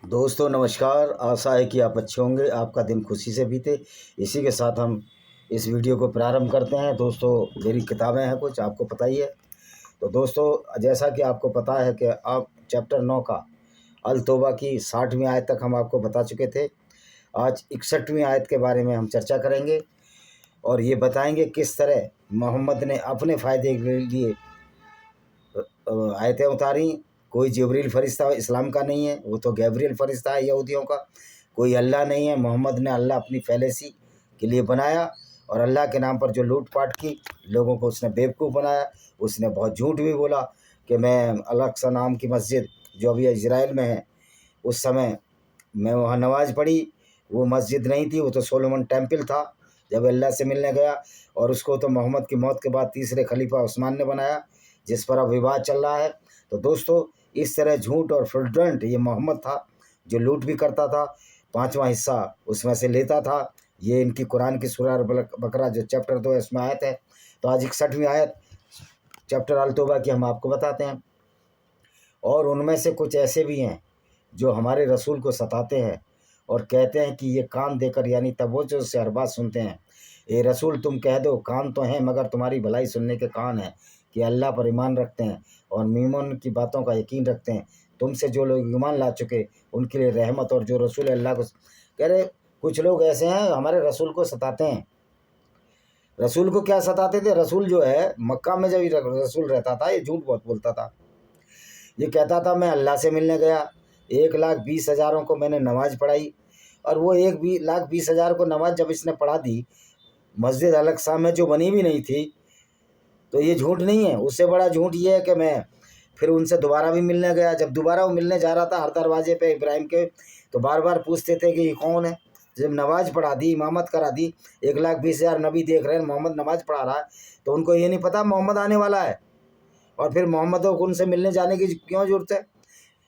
दोस्तों नमस्कार। आशा है कि आप अच्छे होंगे, आपका दिन खुशी से बीते। इसी के साथ हम इस वीडियो को प्रारंभ करते हैं। दोस्तों मेरी किताबें हैं कुछ, आपको पता ही है। तो दोस्तों जैसा कि आपको पता है कि आप चैप्टर 9 का अल तौबा की 60वीं आयत तक हम आपको बता चुके थे। आज 61वीं आयत के बारे में हम चर्चा करेंगे और ये बताएंगे किस तरह मोहम्मद ने अपने फ़ायदे के लिए आयतें उतारी। कोई जिब्रील फरिश्ता इस्लाम का नहीं है, वो तो गैब्रियल फरिश्ता है यहूदियों का। कोई अल्लाह नहीं है, मोहम्मद ने अल्लाह अपनी फैलेसी के लिए बनाया। और अल्लाह के नाम पर जो लूटपाट की, लोगों को उसने बेवकूफ़ बनाया। उसने बहुत झूठ भी बोला कि मैं अल-अक्सा नाम की मस्जिद जो अभी इजराइल में है, उस समय मैं वहाँ नमाज़ पढ़ी। वो मस्जिद नहीं थी, वो तो सोलोमन टेम्पल था जब अल्लाह से मिलने गया। और उसको तो मोहम्मद की मौत के बाद तीसरे खलीफा उस्मान ने बनाया, जिस पर अब विवाद चल रहा है। तो दोस्तों इस तरह झूठ और फ्रॉडलेंट ये मोहम्मद था, जो लूट भी करता था, 5वां हिस्सा उसमें से लेता था। ये इनकी कुरान की सूरह बकरा जो चैप्टर 2 है इसमें आयत है। तो आज 61वीं आयत चैप्टर अल तौबा की हम आपको बताते हैं। और उनमें से कुछ ऐसे भी हैं जो हमारे रसूल को सताते हैं और कहते हैं कि ये कान देकर, यानी तवज्जो से हर बात सुनते हैं। ए रसूल तुम कह दो, कान तो हैं मगर तुम्हारी भलाई सुनने के कान हैं, कि अल्लाह पर ईमान रखते हैं और मीमोन की बातों का यकीन रखते हैं। तुमसे जो लोग ईमान ला चुके उनके लिए रहमत, और जो रसूल अल्लाह को कह रहे। कुछ लोग ऐसे हैं हमारे रसूल को सताते हैं। रसूल को क्या सताते थे? रसूल जो है मक्का में जब रसूल रहता था, ये झूठ बहुत बोलता था। ये कहता था मैं अल्लाह से मिलने गया, 1,20,000 को मैंने नमाज़ पढ़ाई। और वो 1,20,000 को नमाज जब इसने पढ़ा दी मस्जिद अल-अक्सा में, जो बनी भी नहीं थी, तो ये झूठ नहीं है। उससे बड़ा झूठ ये है कि मैं फिर उनसे दोबारा भी मिलने गया। जब दोबारा वो मिलने जा रहा था हर दरवाजे पे इब्राहिम के, तो बार बार पूछते थे कि ये कौन है। जब नमाज़ पढ़ा दी, इमामत करा दी, 1,20,000 नबी देख रहे हैं, मोहम्मद नमाज़ पढ़ा रहा है, तो उनको ये नहीं पता मोहम्मद आने वाला है। और फिर मोहम्मद को उनसे मिलने जाने की क्यों ज़रूरत है?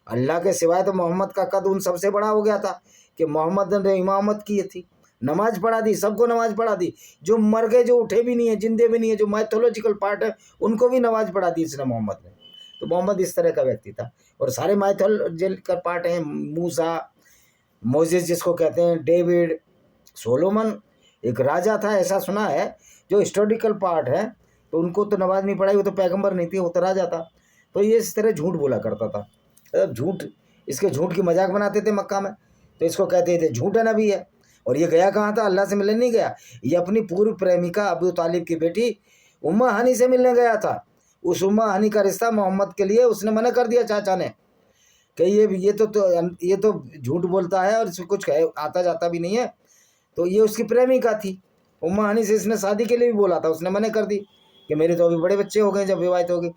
अल्लाह के सिवाय तो मोहम्मद का कद उन सबसे बड़ा हो गया था कि मोहम्मद ने इमामत की थी, नमाज़ पढ़ा दी, सबको नमाज़ पढ़ा दी। जो मर गए, जो उठे भी नहीं है, जिंदे भी नहीं है, जो माइथोलॉजिकल पार्ट है, उनको भी नमाज़ पढ़ा दी इसने मोहम्मद ने। तो मोहम्मद इस तरह का व्यक्ति था। और सारे माइथोलॉजिकल पार्ट हैं, मूसा, मोजेस जिसको कहते हैं, डेविड, सोलोमन एक राजा था ऐसा सुना है, जो हिस्टोरिकल पार्ट है। तो उनको तो नमाज नहीं पढ़ाई, वो तो पैगंबर नहीं थे, वो तो राजा था। तो ये इस तरह झूठ बोला करता था। झूठ, इसके झूठ की मजाक बनाते थे मक्का में, तो इसको कहते थे झूठा नबी है। और ये गया कहाँ था? अल्लाह से मिलने नहीं गया। ये अपनी पूर्व प्रेमिका अबू तालिब की बेटी उम्मा हानी से मिलने गया था। उस उम्मा हानी का रिश्ता मोहम्मद के लिए उसने मना कर दिया चाचा ने कि ये तो झूठ बोलता है और इसको कुछ आता जाता भी नहीं है। तो ये उसकी प्रेमिका थी। उम्मा हानी से इसने शादी के लिए भी बोला था, उसने मना कर दी कि मेरे तो अभी बड़े बच्चे हो गए जब विवाहित हो गई।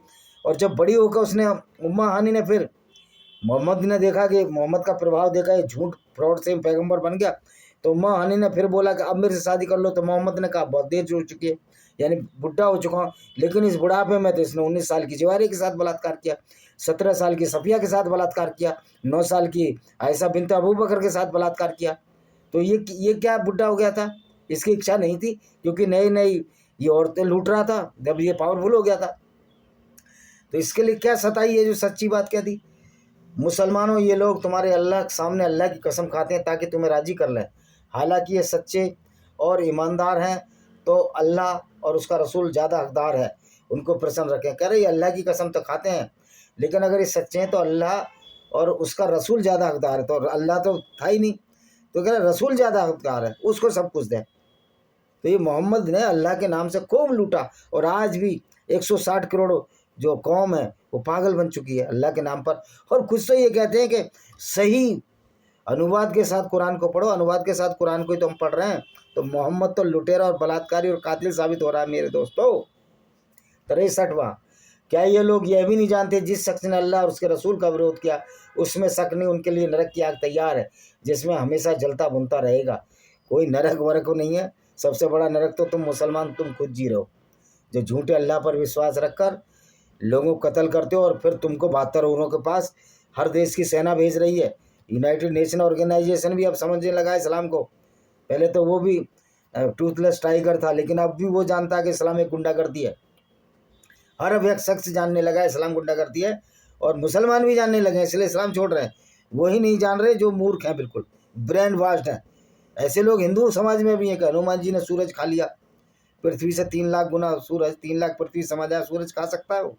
और जब बड़ी होकर उसने, उम्मा हानी ने, फिर मोहम्मद ने देखा कि मोहम्मद का प्रभाव देखा, ये झूठ फ्रॉड से पैगंबर बन गया, तो उम्मा हानी ने फिर बोला कि अब मेरे से शादी कर लो। तो मोहम्मद ने कहा बहुत देर हो चुकी है, यानी बुढ़ा हो चुका हूँ। लेकिन इस बुढ़ापे में तो इसने 19 साल की जवारी के साथ बलात्कार किया, 17 साल की सफिया के साथ बलात्कार किया, 9 साल की आयशा बिनत अबू बकर के साथ बलात्कार किया। तो ये क्या बुढ़ा हो गया था? इसकी इच्छा नहीं थी, क्योंकि नई नई ये औरतें लूट रहा था जब ये पावरफुल हो गया था। तो इसके लिए क्या सताई है जो सच्ची बात कह दी। मुसलमानों, ये लोग तुम्हारे अल्लाह के सामने अल्लाह की कसम खाते हैं ताकि तुम्हें राज़ी कर लें, हालांकि ये सच्चे और ईमानदार हैं, तो अल्लाह और उसका रसूल ज़्यादा हकदार है उनको प्रसन्न रखें। कह रहे ये अल्लाह की कसम तो खाते हैं, लेकिन अगर ये सच्चे हैं तो अल्लाह और उसका रसूल ज़्यादा हकदार है। तो अल्लाह तो था ही नहीं, तो कह रहे रसूल ज़्यादा हकदार है, उसको सब कुछ दें। तो ये मोहम्मद ने अल्लाह के नाम से खूब लूटा। और आज भी 160 करोड़ जो कौम है वो पागल बन चुकी है अल्लाह के नाम पर। और कुछ तो ये कहते हैं कि सही अनुवाद के साथ कुरान को पढ़ो, अनुवाद के साथ कुरान को ही तो हम पढ़ रहे हैं। तो मोहम्मद तो लुटेरा और बलात्कारी और कातिल साबित हो रहा है मेरे दोस्तों। 63वां, क्या ये लोग यह भी नहीं जानते जिस शख्स ने अल्लाह और उसके रसूल का विरोध किया उसमें शक नहीं, उनके लिए नरक की आग तैयार है जिसमें हमेशा जलता भुनता रहेगा। कोई नरक वरक नहीं है, सबसे बड़ा नरक तो तुम मुसलमान तुम खुद जी रहो, जो झूठे अल्लाह पर विश्वास रखकर लोगों को कत्ल करते हो। और फिर तुमको 72 उम्रों के पास हर देश की सेना भेज रही है। यूनाइटेड नेशन ऑर्गेनाइजेशन भी अब समझने लगा है इस्लाम को। पहले तो वो भी टूथलेस टाइगर था, लेकिन अब भी वो जानता है कि इस्लाम एक गुंडागर्दी है। हर अब एक शख्स जानने लगा है इस्लाम गुंडागर्दी है, और मुसलमान भी जानने लगे हैं, इसलिए इस्लाम छोड़ रहे हैं। वही नहीं जान रहे जो मूर्ख हैं, बिल्कुल ब्रेन वाश्ड हैं। ऐसे लोग हिंदू समाज में भी हैं कि हनुमान जी ने सूरज खा लिया, पृथ्वी से 3 लाख गुना सूरज, 3 लाख पृथ्वी समझ आया, सूरज खा सकता है वो।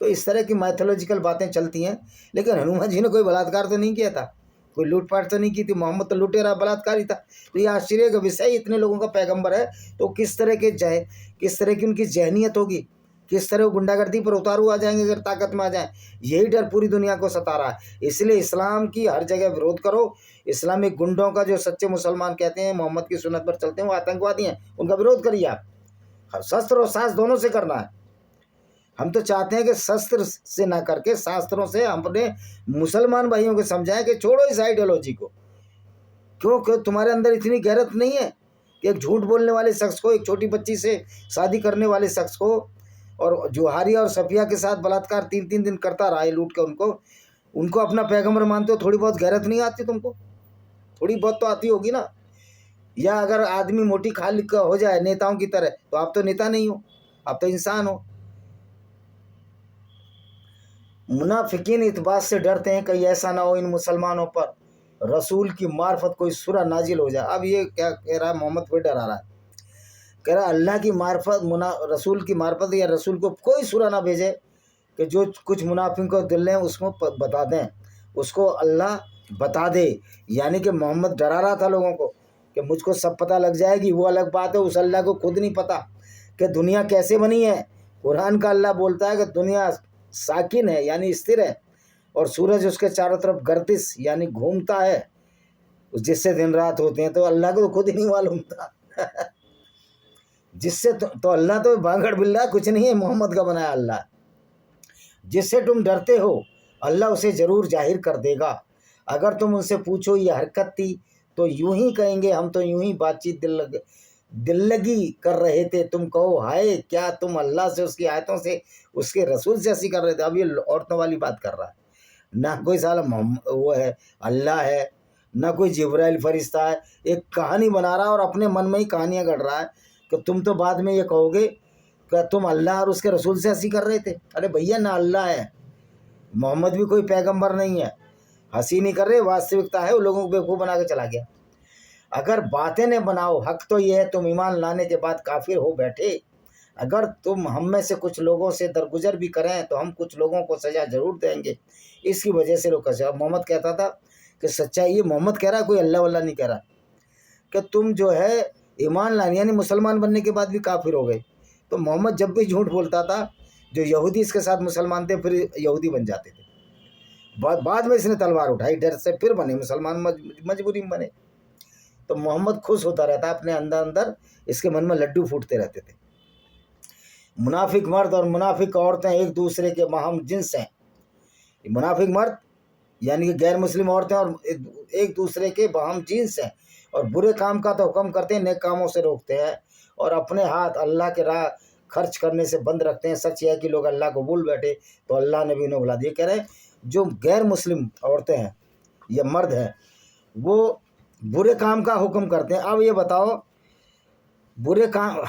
तो इस तरह की मैथोलॉजिकल बातें चलती हैं। लेकिन हनुमान जी ने कोई बलात्कार तो नहीं किया था, कोई लूटपाट तो नहीं की थी, मोहम्मद तो लुटेरा बलात्कारी था। तो ये आश्चर्य का विषय, इतने लोगों का पैगंबर है तो किस तरह की उनकी जहनीत होगी, किस तरह वो गुंडागर्दी पर उतारू आ जाएंगे अगर ताकत में आ जाए। यही डर पूरी दुनिया को सता रहा है। इसलिए इस्लाम की हर जगह विरोध करो। इस्लामिक गुंडों का, जो सच्चे मुसलमान कहते हैं मोहम्मद की सुन्नत पर चलते हैं, वो आतंकवादी हैं, उनका विरोध करिए आप। शस्त्र और शास्त्र दोनों से करना है। हम तो चाहते हैं कि शस्त्र से ना करके शास्त्रों से हम अपने मुसलमान भाइयों को समझाएं कि छोड़ो इस आइडियोलॉजी को। क्यों तुम्हारे अंदर इतनी गैरत नहीं है कि एक झूठ बोलने वाले शख्स को, एक छोटी बच्ची से शादी करने वाले शख्स को, और जुहारिया और सफिया के साथ बलात्कार 3-3 दिन करता रहा है लूट के उनको अपना पैगंबर मानते हो? थोड़ी बहुत गैरत नहीं आती तुमको? थोड़ी बहुत तो आती होगी ना। या अगर आदमी मोटी खाल का हो जाए नेताओं की तरह, तो आप तो नेता नहीं हो, आप तो इंसान हो। मुनाफिकीन इस बात से डरते हैं कहीं ऐसा ना हो इन मुसलमानों पर रसूल की मार्फत कोई सूरा नाजिल हो जाए। अब ये क्या कह रहा है, मोहम्मद को डरा रहा है, कह रहा है अल्लाह की मार्फत, रसूल की मार्फत या रसूल को कोई सूरा ना भेजे कि जो कुछ मुनाफिक को दिल है उसको बता दें, उसको अल्लाह बता दे। यानी कि मोहम्मद डरा रहा था लोगों को कि मुझको सब पता लग जाएगी। वो अलग बात है, उस अल्लाह को खुद नहीं पता कि दुनिया कैसे बनी है। कुरान का अल्लाह बोलता है कि दुनिया साकिन है यानी स्थिर है, और सूरज उसके चारों तरफ गर्दिश यानी घूमता है, जिससे दिन रात होते हैं। तो अल्लाह को तो खुद ही नहीं मालूम था जिससे तो अल्लाह तो भागड़ बिल्ला कुछ नहीं है, मोहम्मद का बनाया अल्लाह। जिससे तुम डरते हो अल्लाह उसे ज़रूर जाहिर कर देगा। अगर तुम उनसे पूछो ये हरकत थी तो यूं ही कहेंगे हम तो यूं ही बातचीत दिल लगी कर रहे थे। तुम कहो हाय क्या तुम अल्लाह से, उसकी आयतों से, उसके रसूल से हंसी कर रहे थे। अब ये औरतों वाली बात कर रहा है। ना कोई साला वो है अल्लाह है, ना कोई जिब्राइल फरिश्ता है। एक कहानी बना रहा है और अपने मन में ही कहानियाँ गढ़ रहा है कि तुम तो बाद में ये कहोगे कि तुम अल्लाह और उसके रसूल से हंसी कर रहे थे। अरे भैया ना अल्लाह है, मोहम्मद भी कोई पैगंबर नहीं है, हंसी नहीं कर रहे, वास्तविकता है। वो लोगों को बेवकूफ़ बना के चला गया। अगर बातें न बनाओ, हक तो ये है तुम ईमान लाने के बाद काफिर हो बैठे। अगर तुम हम में से कुछ लोगों से दरगुजर भी करें तो हम कुछ लोगों को सज़ा ज़रूर देंगे। इसकी वजह से लोग कहा मोहम्मद कहता था कि सच्चाई, ये मोहम्मद कह रहा, कोई अल्लाह वल्लाह नहीं कह रहा, कि तुम जो है ईमान लाने यानी मुसलमान बनने के बाद भी काफिर हो गए। तो मोहम्मद जब भी झूठ बोलता था, जो यहूदी इसके साथ मुसलमान थे फिर यहूदी बन जाते थे। बाद में इसने तलवार उठाई, डर से फिर बने मुसलमान, मजबूरी में बने। तो मोहम्मद खुश होता रहता, अपने अंदर अंदर इसके मन में लड्डू फूटते रहते थे। मुनाफिक मर्द और मुनाफिक औरतें एक दूसरे के माहम जिन्स हैं। मुनाफिक मर्द यानी कि गैर मुस्लिम औरतें और एक दूसरे के बाहम जिन्स हैं, और बुरे काम का तो हुक्म करते हैं, नेक कामों से रोकते हैं, और अपने हाथ अल्लाह के राह खर्च करने से बंद रखते हैं। सच है कि लोग अल्लाह को भूल बैठे तो अल्लाह ने भी उन्हें भुला दिया। कह रहे हैं जो गैर मुस्लिम औरतें हैं या मर्द हैं वो बुरे काम का हुक्म करते हैं। अब ये बताओ बुरे काम,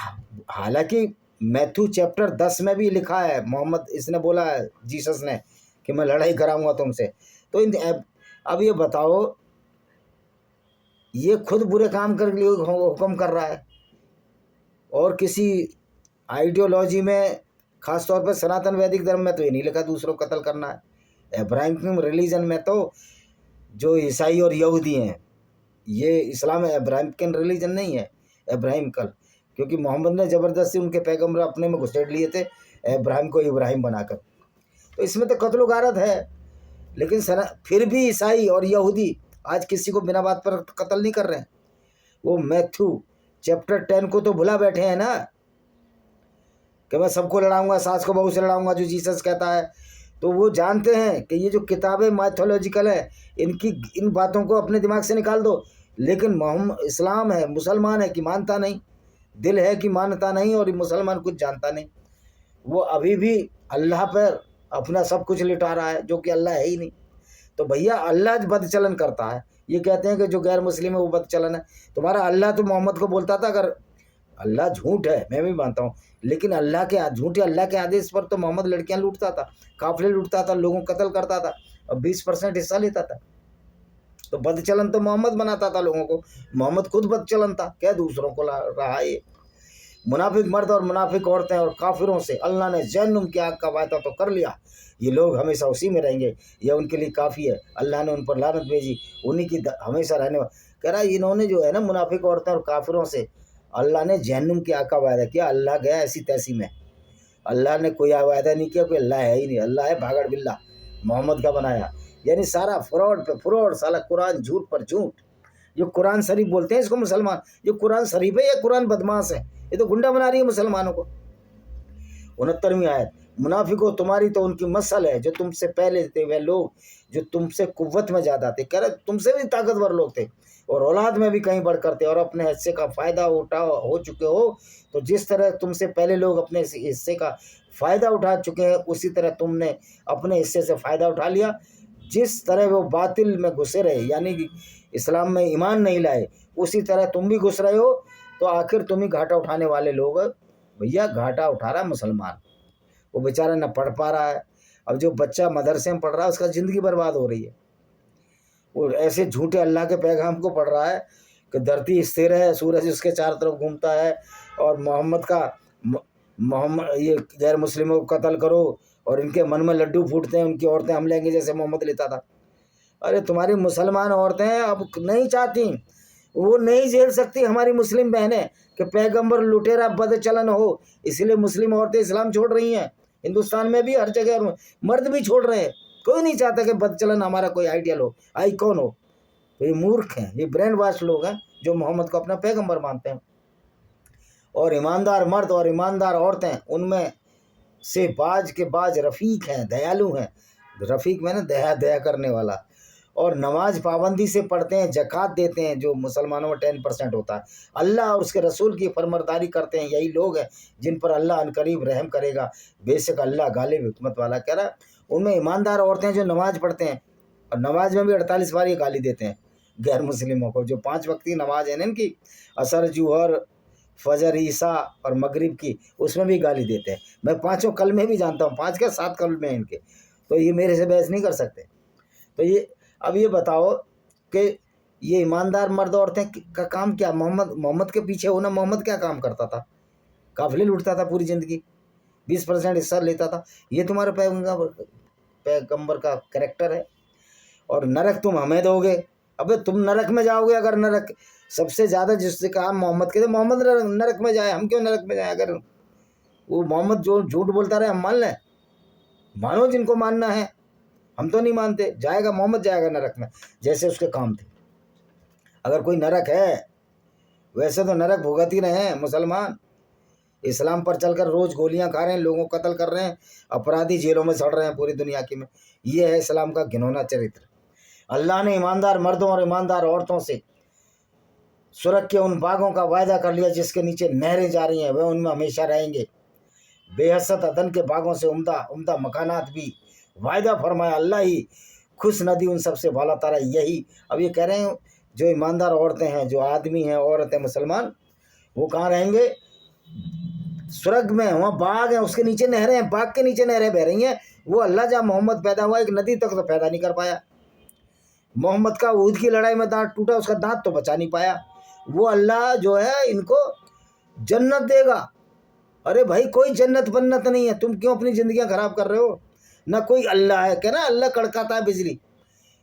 हालांकि मैथ्यू चैप्टर 10 में भी लिखा है, मोहम्मद इसने बोला है जीसस ने कि मैं लड़ाई कराऊंगा तुमसे। तो अब ये बताओ ये खुद बुरे काम कर लिए हुक्म कर रहा है, और किसी आइडियोलॉजी में ख़ास तौर पर सनातन वैदिक धर्म में तो ये नहीं लिखा दूसरों को कत्ल करना है। अब्राहिम रिलीजन में तो जो ईसाई और यहूदी हैं, ये इस्लाम है, अब्राहिम के रिलीजन नहीं है अब्राहिम कल, क्योंकि मोहम्मद ने ज़बरदस्ती उनके पैगंबर अपने में घुसेड़ लिए थे अब्राहिम को इब्राहिम बनाकर। तो इसमें तो कत्ल गारत है। लेकिन फिर भी ईसाई और यहूदी आज किसी को बिना बात पर कत्ल नहीं कर रहे हैं। वो मैथ्यू चैप्टर 10 को तो भुला बैठे हैं ना कि मैं सबको लड़ाऊंगा, सास को बहू से लड़ाऊंगा, जो जीसस कहता है। तो वो जानते हैं कि ये जो किताबें माइथोलॉजिकल है, इन बातों को अपने दिमाग से निकाल दो। लेकिन मोहम्मद इस्लाम है, मुसलमान है कि मानता नहीं, दिल है कि मानता नहीं, और मुसलमान कुछ जानता नहीं। वो अभी भी अल्लाह पर अपना सब कुछ लिटा रहा है, जो कि अल्लाह है ही नहीं। तो भैया अल्लाह बदचलन करता है। ये कहते हैं कि जो गैर मुस्लिम है वो बदचलन है। तुम्हारा अल्लाह तो मोहम्मद को बोलता था, अगर अल्लाह झूठ है मैं भी मानता हूँ, लेकिन अल्लाह के झूठे अल्लाह के आदेश पर तो मोहम्मद लड़कियां लूटता था, काफिले लूटता था, लोगों को कत्ल करता था। और 20% हिस्सा लेता था। तो बदचलन तो मोहम्मद बनाता था लोगों को, मोहम्मद खुद बदचलन था, क्या दूसरों को रहा ये। मुनाफिक मर्द और मुनाफिक औरतें और काफिरों से अल्लाह ने जहन्नुम की आग का वायदा तो कर लिया, ये लोग हमेशा उसी में रहेंगे, यह उनके लिए काफ़ी है। अल्लाह ने उन पर लानत भेजी, उन्हीं की हमेशा रहने कह रहा है। इन्होंने जो है ना मुनाफिक औरतें और काफिरों से अल्लाह ने जहन्नुम की आग का वायदा किया। अल्लाह गया ऐसी तैसी में, अल्लाह ने कोई वायदा नहीं किया, कोई अल्लाह है ही नहीं, अल्लाह है भागड़ बिल्ला मोहम्मद का बनाया। यानी सारा फ्रॉड पे फ्रॉड, साला कुरान झूठ पर झूठ। जो कुरान शरीफ बोलते हैं इसको मुसलमान, जो कुरान शरीफ है या कुरान बदमाश है, ये तो गुंडा बना रही है मुसलमानों को। 69वीं आयत, मुनाफिको तुम्हारी तो उनकी मसल है जो तुमसे पहले थे, वह लोग जो तुमसे कुव्वत में ज़्यादा थे, कह रहे तुमसे भी ताकतवर लोग थे और औलाद में भी कहीं बढ़कर थे, और अपने हिस्से का फ़ायदा हो चुके हो। तो जिस तरह तुमसे पहले लोग अपने हिस्से का फ़ायदा उठा चुके हैं, उसी तरह तुमने अपने हिस्से से फ़ायदा उठा लिया। जिस तरह वो बातिल में घुसे रहे, यानी कि इस्लाम में ईमान नहीं लाए, उसी तरह तुम भी घुस रहे हो। तो आखिर तुम ही घाटा उठाने वाले लोग। भैया घाटा उठा रहा है मुसलमान, वो बेचारा न पढ़ पा रहा है। अब जो बच्चा मदरसे में पढ़ रहा है उसका ज़िंदगी बर्बाद हो रही है। वो ऐसे झूठे अल्लाह के पैगाम को पढ़ रहा है कि धरती स्थिर है, सूरज उसके चारों तरफ घूमता है, और मोहम्मद ये गैर मुस्लिमों को कत्ल करो, और इनके मन में लड्डू फूटते हैं, उनकी औरतें हम लेंगे जैसे मोहम्मद लेता था। अरे तुम्हारी मुसलमान औरतें अब नहीं चाहती, वो नहीं झेल सकती हमारी मुस्लिम बहनें कि पैगंबर लुटेरा बदचलन हो, इसलिए मुस्लिम औरतें इस्लाम छोड़ रही हैं। हिंदुस्तान में भी हर जगह मर्द भी छोड़ रहे हैं। कोई नहीं चाहता कि बदचलन हमारा कोई आइडियल हो, आइकॉन हो। तो ये मूर्ख हैं, ये ब्रेन वॉश लोग हैं जो मोहम्मद को अपना पैगंबर मानते हैं। और ईमानदार मर्द और ईमानदार औरतें उनमें से बाज के बाज रफ़ीक हैं, दयालु हैं। रफ़ीक में ना दया करने वाला। और नमाज पाबंदी से पढ़ते हैं, ज़कात देते हैं, जो मुसलमानों में 10% होता है। अल्लाह और उसके रसूल की फरमाबरदारी करते हैं, यही लोग हैं जिन पर अल्लाह अनकरीब रहम करेगा, बेशक अल्लाह गालिब हिकमत वाला। कह रहा उनमें ईमानदार औरतें जो नमाज पढ़ते हैं, और नमाज में भी 48 बार ये गाली देते हैं गैर मुस्लिमों को। जो 5 वक्त की नमाज है ना इनकी, असर, जुहर, फजर, ईसा और मगरिब की, उसमें भी गाली देते हैं। मैं 5 कलमे भी जानता हूँ, 5 क्या 7 कलमे हैं इनके, तो ये मेरे से बहस नहीं कर सकते। तो ये अब ये बताओ कि ये ईमानदार मर्द औरतें का काम क्या? मोहम्मद के पीछे होना। मोहम्मद क्या काम करता था? काफिले लूटता था पूरी ज़िंदगी, 20% हिस्सा लेता था। ये तुम्हारे पैगंबर का कैरेक्टर है। और नरक तुम हमें दोगे। अबे तुम नरक में जाओगे अगर नरक सबसे ज़्यादा जिससे कहा मोहम्मद के, तो मोहम्मद नरक में जाए, हम क्यों नरक में जाए? अगर वो मोहम्मद जो झूठ बोलता रहे हम मान लें, मानो जिनको मानना है, हम तो नहीं मानते। जाएगा मोहम्मद, जाएगा नरक में, जैसे उसके काम थे। अगर कोई नरक है, वैसे तो नरक भुगत ही रहे हैं मुसलमान। इस्लाम पर चलकर रोज़ गोलियां खा रहे हैं, लोगों को कत्ल कर रहे हैं, अपराधी जेलों में सड़ रहे हैं पूरी दुनिया की में। ये है इस्लाम का घिनौना चरित्र। अल्लाह ने ईमानदार मर्दों और ईमानदार औरतों से सुरख के उन बागों का वायदा कर लिया जिसके नीचे नहरें जा रही हैं, वह उनमें हमेशा रहेंगे। बेहसत अदन के बागों से उम्दा उम्दा मकानात भी वायदा फरमाया अल्लाह ही। खुश नदी उन सबसे वाला तारा यही। अब ये कह रहे हैं जो ईमानदार औरतें हैं, जो आदमी हैं, औरतें मुसलमान, वो कहाँ रहेंगे? स्वर्ग में। वहाँ बाग है, उसके नीचे नहरें हैं, बाग के नीचे नहरें बह रही हैं। वो अल्लाह जहाँ मोहम्मद पैदा हुआ, एक नदी तक तो पैदा नहीं कर पाया। मोहम्मद का ऊद की लड़ाई में दांत टूटा, उसका दांत तो बचा नहीं पाया। वो अल्लाह जो है इनको जन्नत देगा। अरे भाई कोई जन्नत बन्नत नहीं है, तुम क्यों अपनी ज़िंदगियाँ ख़राब कर रहे हो? ना कोई अल्लाह है। क्या ना अल्लाह कड़काता है बिजली,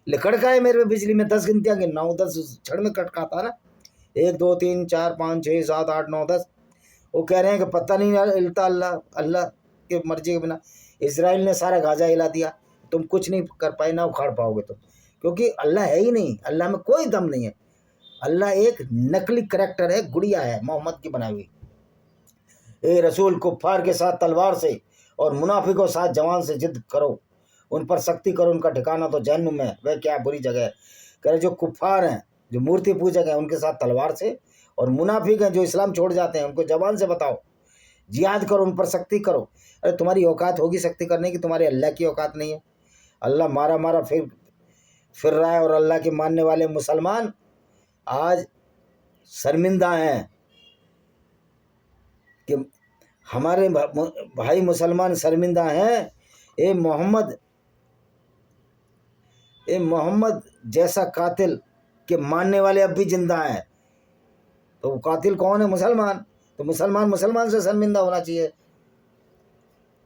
कड़काए मेरे पे बिजली में 10 गिनतियाँ गिनना हूँ, 10 क्षण में कड़काता है ना। 1 2 3 4 5 6 7 8 9 10। वो कह रहे हैं कि पता नहीं हिलता अल्लाह, अल्लाह के मर्जी के बिना। इजराइल ने सारा गाजा हिला दिया, तुम कुछ नहीं कर पाए, ना उखाड़ पाओगे तुम, क्योंकि अल्लाह है ही नहीं, अल्लाह में कोई दम नहीं है। अल्लाह एक नकली करैक्टर है, गुड़िया है मोहम्मद की बनाई हुई। ए रसूल, कुफ्फार के साथ तलवार से और मुनाफिकों साथ जवान से जिद करो, उन पर सख्ती करो, उनका ठिकाना तो जहन्नुम है, वह क्या बुरी जगह है। कह रहे जो कुफ्फार हैं, जो मूर्ति पूजक हैं, उनके साथ तलवार से, और मुनाफिक हैं जो इस्लाम छोड़ जाते हैं, उनको जबान से बताओ, जिहाद करो, उन पर सख्ती करो। अरे तुम्हारी औकात होगी सख्ती करने की, तुम्हारी अल्लाह की औकात नहीं है। अल्लाह मारा मारा फिर रहा है, और अल्लाह के मानने वाले मुसलमान आज शर्मिंदा हैं कि हमारे भाई मुसलमान शर्मिंदा हैं। ए मोहम्मद, ये मोहम्मद जैसा कातिल के मानने वाले अब भी जिंदा हैं, तो वो कातिल कौन है? मुसलमान। तो मुसलमान से शर्मिंदा होना चाहिए।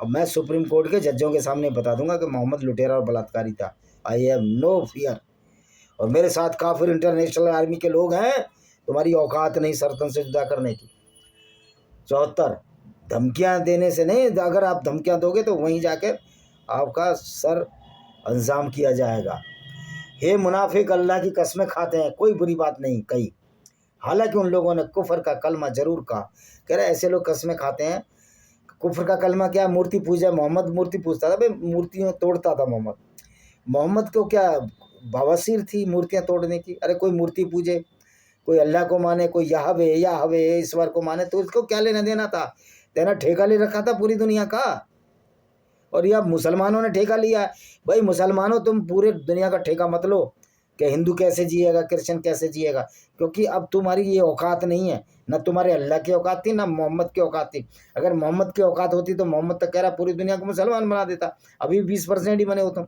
अब मैं सुप्रीम कोर्ट के जजों के सामने बता दूंगा कि मोहम्मद लुटेरा और बलात्कारी था। I have no fear. और मेरे साथ काफिर इंटरनेशनल आर्मी के लोग हैं, तुम्हारी औकात नहीं सरतन से जुदा करने की। 74 धमकियां देने से नहीं, अगर आप धमकियां दोगे तो वहीं जाकर आपका सर अंजाम किया जाएगा। हे मुनाफिक, अल्लाह की कसमें खाते हैं, कोई बुरी बात नहीं कही, हालांकि उन लोगों ने कुफर का कलमा जरूर कहा। कह रहे ऐसे लोग कसमें खाते हैं। कुफर का कलमा क्या? मूर्ति पूजा। मोहम्मद मूर्ति पूजता था भाई, मूर्तियाँ तोड़ता था मोहम्मद को क्या बवासीर थी मूर्तियाँ तोड़ने की? अरे कोई मूर्ति पूजे, कोई अल्लाह को माने, कोई याहवे ईश्वर को माने, तो इसको क्या लेना देना था? तेना ठेका ले रखा था पूरी दुनिया का। और ये अब मुसलमानों ने ठेका लिया है। भाई मुसलमानों, तुम पूरे दुनिया का ठेका मत लो कि हिंदू कैसे जिएगा, क्रिश्चियन कैसे जिएगा, क्योंकि अब तुम्हारी ये औकात नहीं है। न तुम्हारे अल्लाह की औकात थी, न मोहम्मद की औकात थी। अगर मोहम्मद की औकात होती तो मोहम्मद तो कह रहा पूरी दुनिया को मुसलमान बना देता। अभी 20% ही बने हो तुम,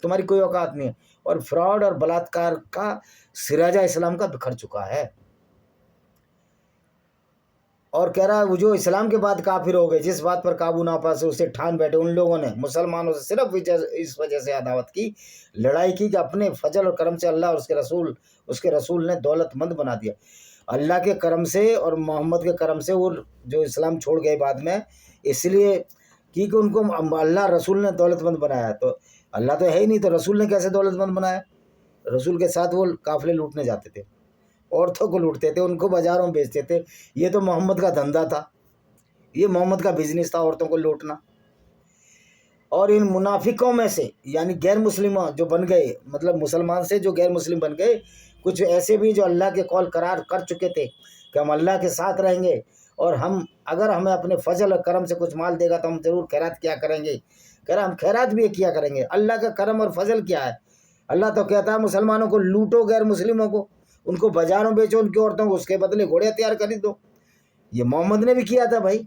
तुम्हारी कोई औकात नहीं है। और फ्रॉड और बलात्कार का सिराजा इस्लाम का बिखर चुका है। और कह रहा है वो जो इस्लाम के बाद काफिर हो गए, जिस बात पर काबू ना पा सके उसे ठान बैठे, उन लोगों ने मुसलमानों से सिर्फ इस वजह से अदावत की, लड़ाई की कि अपने फजल और करम से अल्लाह और उसके रसूल ने दौलतमंद बना दिया। अल्लाह के करम से और मोहम्मद के करम से वो जो इस्लाम छोड़ गए बाद में, इसलिए कि उनको अल्लाह रसूल ने दौलतमंद बनाया। तो अल्लाह तो है ही नहीं, तो रसूल ने कैसे दौलतमंद बनाया? रसूल के साथ वो काफिले लूटने जाते थे, औरतों को लूटते थे, उनको बाजारों में बेचते थे। ये तो मोहम्मद का धंधा था, ये मोहम्मद का बिजनेस था, औरतों को लूटना। और इन मुनाफिकों में से, यानी गैर मुस्लिम जो बन गए, मतलब मुसलमान से जो गैर मुस्लिम बन गए, कुछ ऐसे भी जो अल्लाह के कौल करार कर चुके थे कि हम अल्लाह के साथ रहेंगे और अगर हमें अपने फजल और करम से कुछ माल देगा तो हम जरूर खैरात किया करेंगे। कह रहा हम खैरात भी किया करेंगे। अल्लाह का करम और फजल क्या है? अल्लाह तो कहता है मुसलमानों को लूटो, गैर मुस्लिमों को उनको बाजारों बेचो, उनकी औरतों को, उसके बदले घोड़े तैयार खरीद दो। ये मोहम्मद ने भी किया था भाई।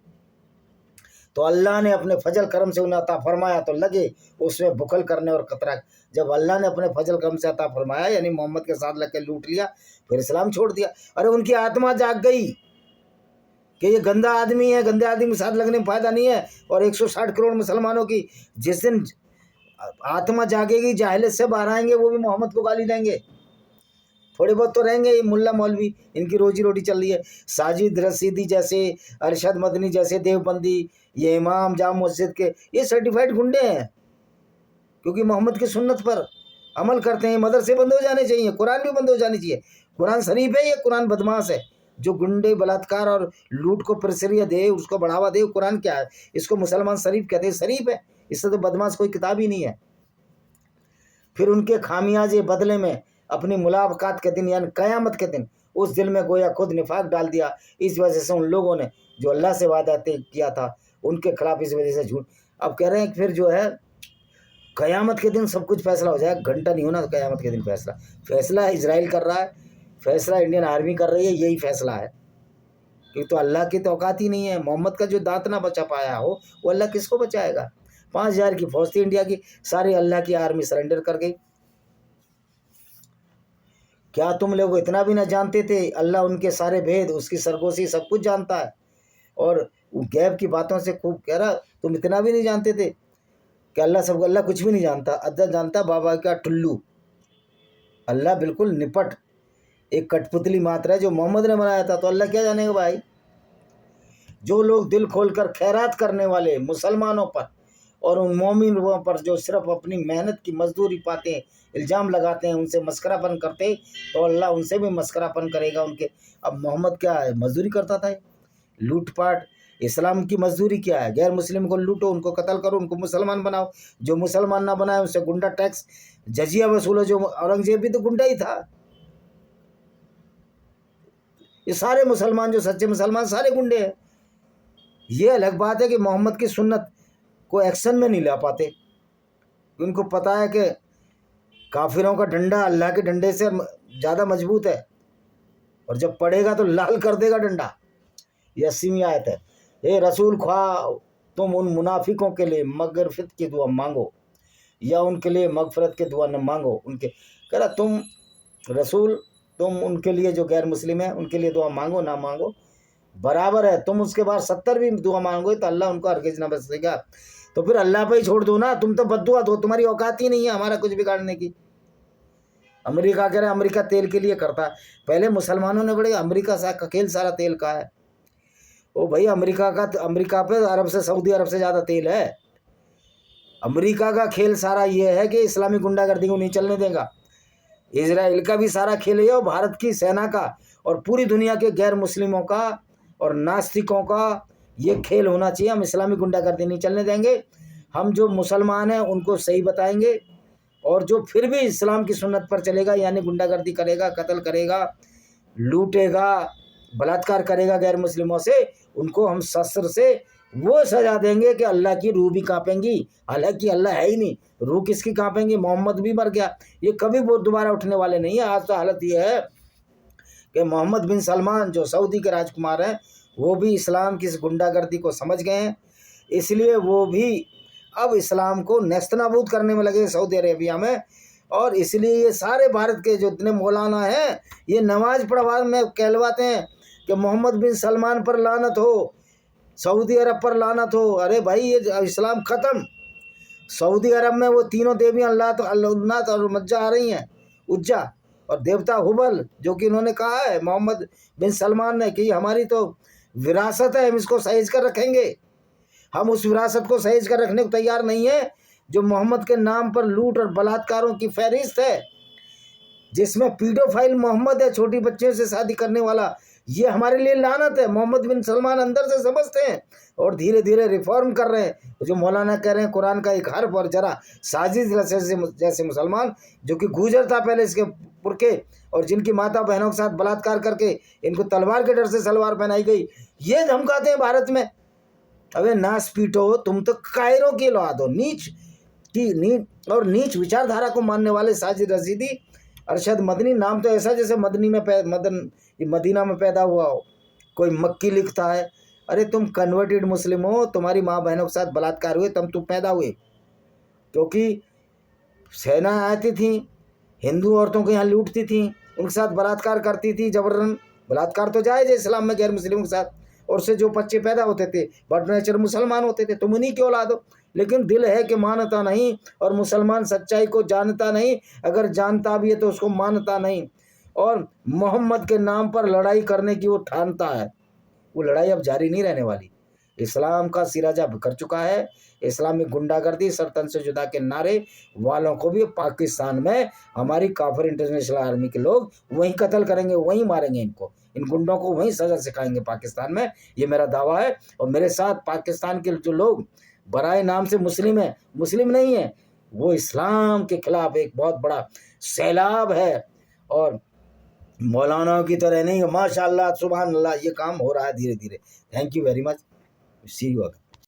तो अल्लाह ने अपने फजल करम से उन्हें अता फरमाया तो लगे उसमें बुखल करने और कतरा। जब अल्लाह ने अपने फजल करम से अता फरमाया, यानी मोहम्मद के साथ लग के लूट लिया, फिर इस्लाम छोड़ दिया। अरे उनकी आत्मा जाग गई कि ये गंदा आदमी है, गंदे आदमी के साथ लगने में फायदा नहीं है। और 160 करोड़ मुसलमानों की जिस दिन आत्मा जागेगी, जाहिलियत से बाहर आएंगे, वो भी मोहम्मद को गाली देंगे। थोड़े बहुत तो रहेंगे ये मुल्ला मौलवी, इनकी रोजी रोटी चल रही है। साजिद रसीदी जैसे, अरशद मदनी जैसे देवबंदी, ये इमाम जाम मस्जिद के, ये सर्टिफाइड गुंडे हैं, क्योंकि मोहम्मद की सुन्नत पर अमल करते हैं। मदरसे बंद हो जाने चाहिए, कुरान भी बंद हो जानी चाहिए। कुरान शरीफ है, ये कुरान बदमाश है जो गुंडे, बलात्कार और लूट को प्रसरिया दे, उसको बढ़ावा दे। कुरान क्या है? इसको मुसलमान शरीफ कहते हैं। शरीफ है, इससे तो बदमाश कोई किताब ही नहीं है। फिर उनके खामियाजे बदले में अपनी मुलाकात के दिन, यानी क़यामत के दिन, उस दिल में गोया खुद निफाक डाल दिया। इस वजह से उन लोगों ने जो अल्लाह से वादा तय किया था उनके खिलाफ इस वजह से झूठ। अब कह रहे हैं कि फिर जो है क़यामत के दिन सब कुछ फैसला हो जाएगा। घंटा नहीं होना क़यामत के दिन फैसला इजराइल कर रहा है, फैसला इंडियन आर्मी कर रही है, यही फैसला है। क्योंकि तो अल्लाह की तो औकात ही नहीं है। मोहम्मद का जो दांत ना बचा पाया हो, वो अल्लाह किसको बचाएगा? 5000 की फौज थी इंडिया की, सारी अल्लाह की आर्मी सरेंडर कर गई। क्या तुम लोग इतना भी ना जानते थे? अल्लाह उनके सारे भेद, उसकी सरगोशी सब कुछ जानता है। और गैब की बातों से खूब कह रहा, तुम इतना भी नहीं जानते थे कि अल्लाह कुछ भी नहीं जानता। अल्लाह जानता बाबा का टुल्लू। अल्लाह बिल्कुल निपट, एक कठपुतली मात्र है जो मोहम्मद ने बनाया था। तो अल्लाह क्या जानेगा भाई? जो लोग दिल खोलकर खैरात करने वाले मुसलमानों पर और उन मोमिनों पर जो सिर्फ अपनी मेहनत की मजदूरी पाते हैं, इल्ज़ाम लगाते हैं, उनसे मस्करापन करते, तो अल्लाह उनसे भी मस्करापन करेगा उनके। अब मोहम्मद क्या है? मजदूरी करता था, लूटपाट। इस्लाम की मजदूरी क्या है? गैर मुस्लिम को लूटो, उनको कत्ल करो, उनको मुसलमान बनाओ। जो मुसलमान ना बनाए उनसे गुंडा टैक्स, जजिया वसूलो। जो औरंगजेब भी तो गुंडा ही था। ये सारे मुसलमान, जो सच्चे मुसलमान, सारे गुंडे हैं। ये अलग बात है कि मोहम्मद की सुन्नत को एक्शन में नहीं ला पाते। उनको पता है कि काफिरों का डंडा अल्लाह के डंडे से ज़्यादा मजबूत है, और जब पड़ेगा तो लाल कर देगा डंडा। ये 80वीं आयत है। ए रसूल ख्वाह, तुम उन मुनाफिकों के लिए मगफिरत की दुआ मांगो या उनके लिए मगफरत के दुआ न मांगो। उनके कह रहा तुम रसूल, तुम उनके लिए जो गैर मुस्लिम है उनके लिए दुआ मांगो ना मांगो बराबर है। तुम उसके बाद 70 भी दुआ मांगोगे तो अल्लाह उनको हरगिज ना बख्शेगा। तो फिर अल्लाह पे ही छोड़ दो ना, तुम तो बद्दुआ दो, तुम्हारी औकात ही नहीं है हमारा कुछ बिगाड़ने की। अमेरिका कह रहे अमेरिका तेल के लिए करता है, पहले मुसलमानों ने बड़े अमेरिका का खेल सारा तेल का है। ओ भाई अमेरिका पे अरब से सऊदी अरब से ज़्यादा तेल है। अमेरिका का खेल सारा ये है कि इस्लामी गुंडागर्दी को नहीं चलने देगा। इजराइल का भी सारा खेल है और भारत की सेना का और पूरी दुनिया के गैर मुस्लिमों का और नास्तिकों का ये खेल होना चाहिए। हम इस्लामी गुंडागर्दी नहीं चलने देंगे। हम जो मुसलमान हैं उनको सही बताएंगे और जो फिर भी इस्लाम की सुन्नत पर चलेगा यानी गुंडागर्दी करेगा, कत्ल करेगा, लूटेगा, बलात्कार करेगा गैर मुस्लिमों से, उनको हम शस्त्र से वो सजा देंगे कि अल्लाह की रूह भी कांपेंगी। हालांकि अल्लाह है ही नहीं, रूह किसकी कांपेंगी? मोहम्मद भी मर गया, ये कभी वो दोबारा उठने वाले नहीं है। आज तो हालत ये है कि मोहम्मद बिन सलमान जो सऊदी के राजकुमार हैं वो भी इस्लाम की इस गुंडागर्दी को समझ गए हैं, इसलिए वो भी अब इस्लाम को नेस्तनाबूद करने में लगे सऊदी अरेबिया में। और इसलिए ये सारे भारत के जो इतने मौलाना हैं ये नमाज पढ़वा में कहलवाते हैं कि मोहम्मद बिन सलमान पर लानत हो, सऊदी अरब पर लानत हो। अरे भाई ये इस्लाम ख़त्म। सऊदी अरब में वो तीनों देवियाँ अल्लाह और मज्जा आ रही हैं, उज्जा और देवता हुबल, जो कि इन्होंने कहा है मोहम्मद बिन सलमान ने कि हमारी तो विरासत है, हम इसको सहेज कर रखेंगे। हम उस विरासत को सहेज कर रखने को तैयार नहीं है जो मोहम्मद के नाम पर लूट और बलात्कारों की फहरिस्त है, जिसमें पीडोफाइल मोहम्मद है, छोटी बच्चियों से शादी करने वाला। ये हमारे लिए लानत है। मोहम्मद बिन सलमान अंदर से समझते हैं और धीरे धीरे रिफॉर्म कर रहे हैं। जो मौलाना कह रहे हैं कुरान का एक हर्फ और जरा साजिश जैसे मुसलमान जो कि गुजर था पहले इसके पुरखे और जिनकी माता बहनों के साथ बलात्कार करके इनको तलवार के डर से सलवार पहनाई गई, ये धमकाते हैं भारत में। अबे नास पीटो, तुम तो कायरों की औलाद हो, नीच विचारधारा को मानने वाले साजिद रशीदी, अरशद मदनी, नाम तो ऐसा जैसे मदीना में पैदा हुआ हो, कोई मक्की लिखता है। अरे तुम कन्वर्टेड मुस्लिम हो, तुम्हारी माँ बहनों के साथ बलात्कार हुए तब तुम पैदा हुए, क्योंकि सेना आती थी, हिंदू औरतों को यहाँ लूटती थी, उनके साथ बलात्कार करती थी जबरन। बलात्कार तो जायज़ है इस्लाम में गैर मुस्लिमों के साथ, और उससे जो बच्चे पैदा होते थे बट नेचर मुसलमान होते थे। तुम उन्हीं की औलाद हो, लेकिन दिल है कि मानता नहीं और मुसलमान सच्चाई को जानता नहीं, अगर जानता भी है तो उसको मानता नहीं और मोहम्मद के नाम पर लड़ाई करने की वो ठानता है। वो लड़ाई अब जारी नहीं रहने वाली। इस्लाम का सिराजा बिखर चुका है। इस्लामी गुंडागर्दी, सरतन से जुदा के नारे वालों को भी पाकिस्तान में हमारी काफिर इंटरनेशनल आर्मी के लोग वहीं कत्ल करेंगे, वहीं मारेंगे इनको, इन गुंडों को वहीं सजा सिखाएंगे पाकिस्तान में। ये मेरा दावा है। और मेरे साथ पाकिस्तान के जो लोग बराए नाम से मुस्लिम है, मुस्लिम नहीं है, वो इस्लाम के खिलाफ एक बहुत बड़ा सैलाब है और मौलानाओं की तरह नहीं है। माशाअल्लाह, सुभान अल्लाह, ये काम हो रहा है धीरे धीरे। Thank you very much, see you again.